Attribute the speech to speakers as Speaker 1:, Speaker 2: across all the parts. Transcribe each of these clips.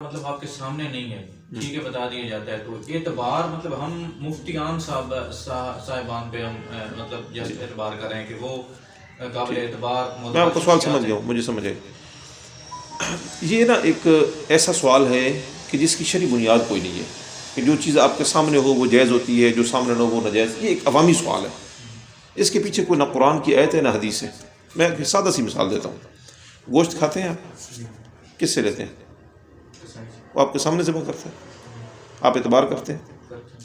Speaker 1: مطلب آپ کے سامنے نہیں ہے، ٹھیک ہے بتا دیا جاتا ہے، تو اعتبار مطلب ہم مفتیان صاحبان پہ ہم مطلب جیسے اعتبار کر رہے ہیں کہ وہ قابل اعتبار.
Speaker 2: میں آپ کا سوال سمجھ گیا ہوں، مجھے سمجھ آئے. یہ نا ایک ایسا سوال ہے کہ جس کی شرعی بنیاد کوئی نہیں ہے کہ جو چیز آپ کے سامنے ہو وہ جائز ہوتی ہے، جو سامنے نہ ہو وہ ناجائز. یہ ایک عوامی سوال ہے، اس کے پیچھے کوئی نہ قرآن کی آیت ہے نہ حدیث ہے. میں ایک سادہ سی مثال دیتا ہوں. گوشت کھاتے ہیں آپ، کس سے لیتے ہیں؟ وہ آپ کے سامنے ذبح کرتے ہیں، آپ اعتبار کرتے ہیں.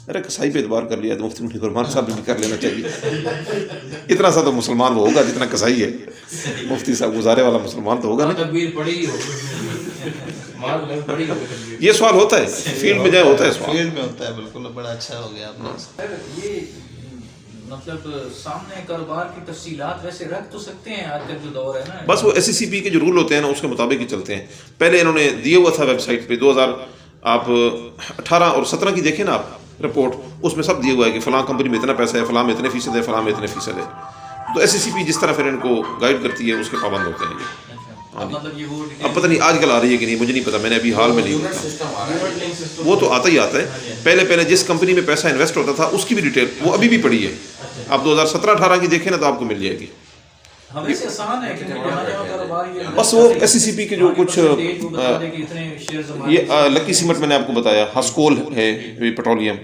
Speaker 2: ارے کسائی پہ اعتبار کر لیا تو مفتی منیر فرمان صاحب بھی کر لینا چاہیے. اتنا سا تو مسلمان وہ ہوگا جتنا کسائی ہے. مفتی صاحب گزارے والا مسلمان تو ہوگا نا. یہ سوال ہوتا ہے فیلڈ میں جائے، ہوتا ہے سوال
Speaker 3: فیلڈ میں ہوتا ہے. بالکل بڑا اچھا ہو گیا آپ نے.
Speaker 1: یہ مطلب سامنے کاروبار کی تفصیلات ویسے رکھ تو سکتے ہیں آج کا جو دور ہے نا.
Speaker 2: بس وہ ایس سی سی پی کے جو رول ہوتے ہیں نا اس کے مطابق ہی چلتے ہیں. پہلے انہوں نے دیا ہوا تھا ویب سائٹ پہ 2018 اور 17 کی دیکھیں نا آپ رپورٹ، اس میں سب دیا ہوا ہے کہ فلاں کمپنی میں اتنا پیسہ ہے، فلاں میں اتنے فیصد ہے، فلاں میں اتنے فیصد ہے. تو ایس سی سی پی جس طرح پھر ان کو گائیڈ کرتی ہے اس کے پابند ہوتے ہیں یہ. اب پتہ نہیں آج کل آ رہی ہے کہ نہیں، مجھے نہیں پتا، میں نے ابھی حال میں نہیں ہوتا. وہ تو آتا ہی آتا ہے. پہلے جس کمپنی میں پیسہ انویسٹ ہوتا تھا اس کی بھی ڈیٹیل وہ ابھی بھی پڑی ہے. آپ 2017-18 کی دیکھیں نا تو آپ کو مل جائے گی. بس وہ ایس سی سی پی کے جو کچھ یہ لکی سیمنٹ میں نے آپ کو بتایا، ہسکول ہے پیٹرولیم،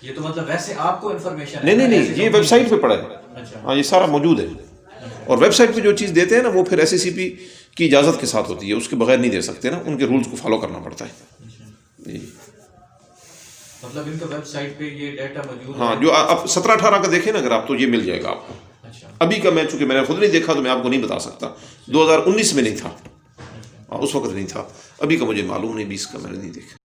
Speaker 1: یہ تو مطلب ویسے آپ کو انفارمیشن
Speaker 2: نہیں یہ ویب سائٹ پہ پڑا ہے. ہاں یہ سارا موجود ہے. اور ویب سائٹ پہ جو چیز دیتے ہیں نا وہ پھر ایس سی سی پی کی اجازت کے ساتھ ہوتی ہے، اس کے بغیر نہیں دے سکتے نا، ان کے رولز کو فالو کرنا پڑتا ہے. جی
Speaker 1: مطلب ان کا ویب سائٹ پہ یہ ڈیٹا موجود ہے.
Speaker 2: ہاں جو آپ 17-18 کا دیکھیں نا اگر آپ تو یہ مل جائے گا آپ کو. ابھی کا میں چونکہ میں نے خود نہیں دیکھا تو میں آپ کو نہیں بتا سکتا. 2019 میں نہیں تھا، اس وقت نہیں تھا. ابھی کا مجھے معلوم نہیں، 20 کا میں نے نہیں دیکھا.